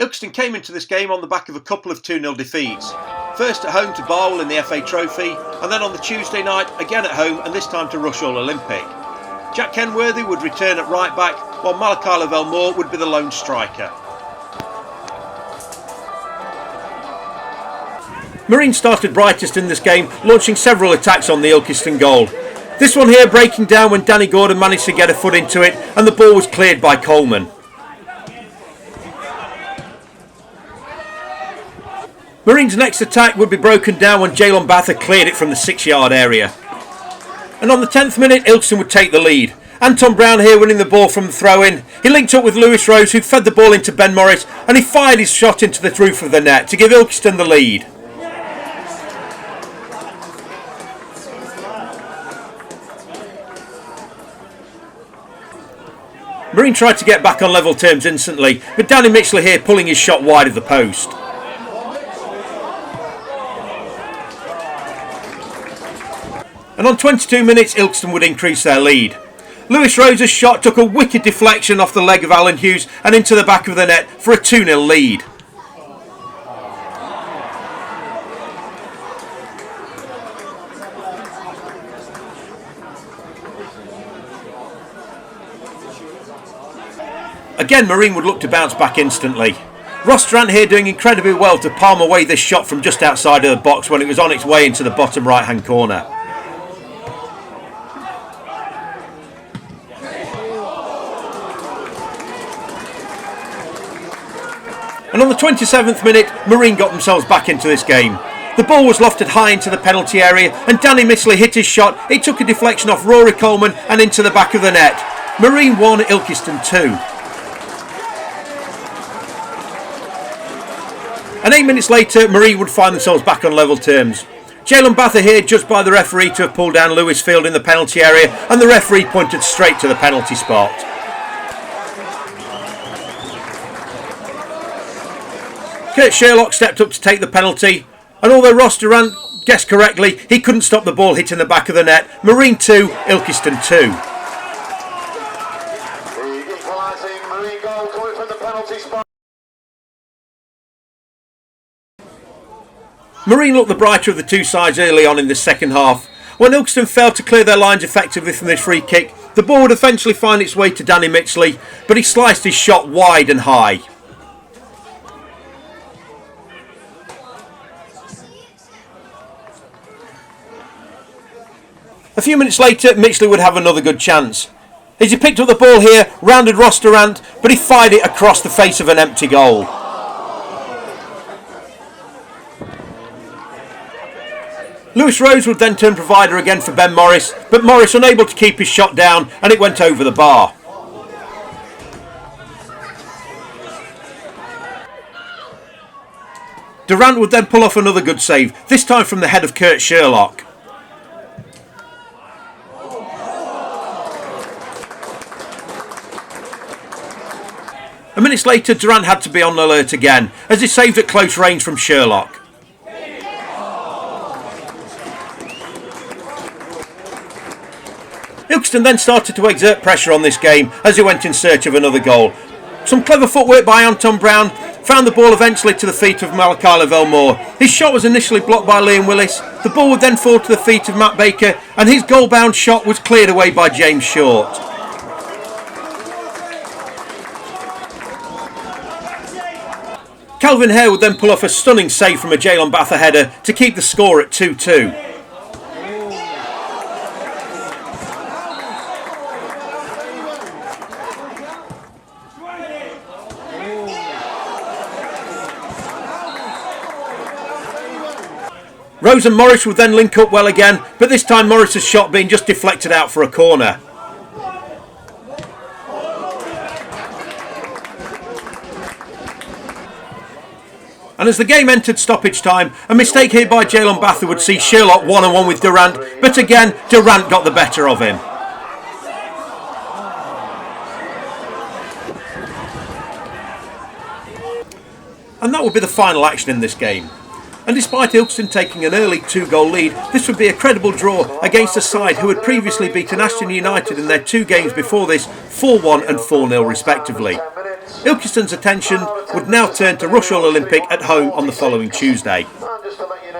Ilkeston came into this game on the back of a couple of 2-0 defeats. First at home to Barwell in the FA Trophy, and then on the Tuesday night again at home, and this time to Rushall Olympic. Jack Kenworthy would return at right back, while Malachi Lavelle-Moore would be the lone striker. Marine started brightest in this game, launching several attacks on the Ilkeston goal. This one here breaking down when Danny Gordon managed to get a foot into it, and the ball was cleared by Coleman. Marine's next attack would be broken down when Jalen Bather cleared it from the 6-yard area. And on the 10th minute, Ilkeston would take the lead. Anton Brown here winning the ball from the throw-in. He linked up with Lewis Rose, who fed the ball into Ben Morris, and he fired his shot into the roof of the net to give Ilkeston the lead. Marine tried to get back on level terms instantly, but Danny Mitchell here pulling his shot wide of the post. And on 22 minutes, Ilkeston would increase their lead. Lewis Rose's shot took a wicked deflection off the leg of Alan Hughes and into the back of the net for a 2-0 lead. Again, Marine would look to bounce back instantly. Ross Durant here doing incredibly well to palm away this shot from just outside of the box when it was on its way into the bottom right hand corner. And on the 27th minute, Marine got themselves back into this game. The ball was lofted high into the penalty area and Danny Mitchell hit his shot. It took a deflection off Rory Coleman and into the back of the net. Marine 1, Ilkeston 2. And 8 minutes later, Marine would find themselves back on level terms. Jalen Bather here judged by the referee to have pulled down Lewis Field in the penalty area, and the referee pointed straight to the penalty spot. Kurt Sherlock stepped up to take the penalty, and although Ross Durant guessed correctly, he couldn't stop the ball hitting the back of the net. Marine 2, Ilkeston 2. The equalising Marine goal coming from the penalty spot. Marine looked the brighter of the two sides early on in the second half. When Ilkeston failed to clear their lines effectively from this free kick, the ball would eventually find its way to Danny Mitchley, but he sliced his shot wide and high. A few minutes later, Mitchley would have another good chance. As he picked up the ball here, rounded Ross Durant, but he fired it across the face of an empty goal. Lewis Rose would then turn provider again for Ben Morris, but Morris unable to keep his shot down and it went over the bar. Durant would then pull off another good save, this time from the head of Kurt Sherlock. A minute later, Durant had to be on alert again, as he saved at close range from Sherlock. Ilkeston then started to exert pressure on this game as he went in search of another goal. Some clever footwork by Anton Brown found the ball eventually to the feet of Malachi Lavelle-Moore. His shot was initially blocked by Liam Willis. The ball would then fall to the feet of Matt Baker and his goal-bound shot was cleared away by James Short. Calvin Hare would then pull off a stunning save from a Jalen Bather header to keep the score at 2-2. Rose and Morris would then link up well again, but this time Morris's shot being just deflected out for a corner. And as the game entered stoppage time, a mistake here by Jalen Bather would see Sherlock one-on-one with Durant, but again Durant got the better of him. And that would be the final action in this game. And despite Ilkeston taking an early 2-goal lead, this would be a credible draw against a side who had previously beaten Ashton United in their 2 games before this 4-1 and 4-0 respectively. Ilkeston's attention would now turn to Rushall Olympic at home on the following Tuesday. And just to let you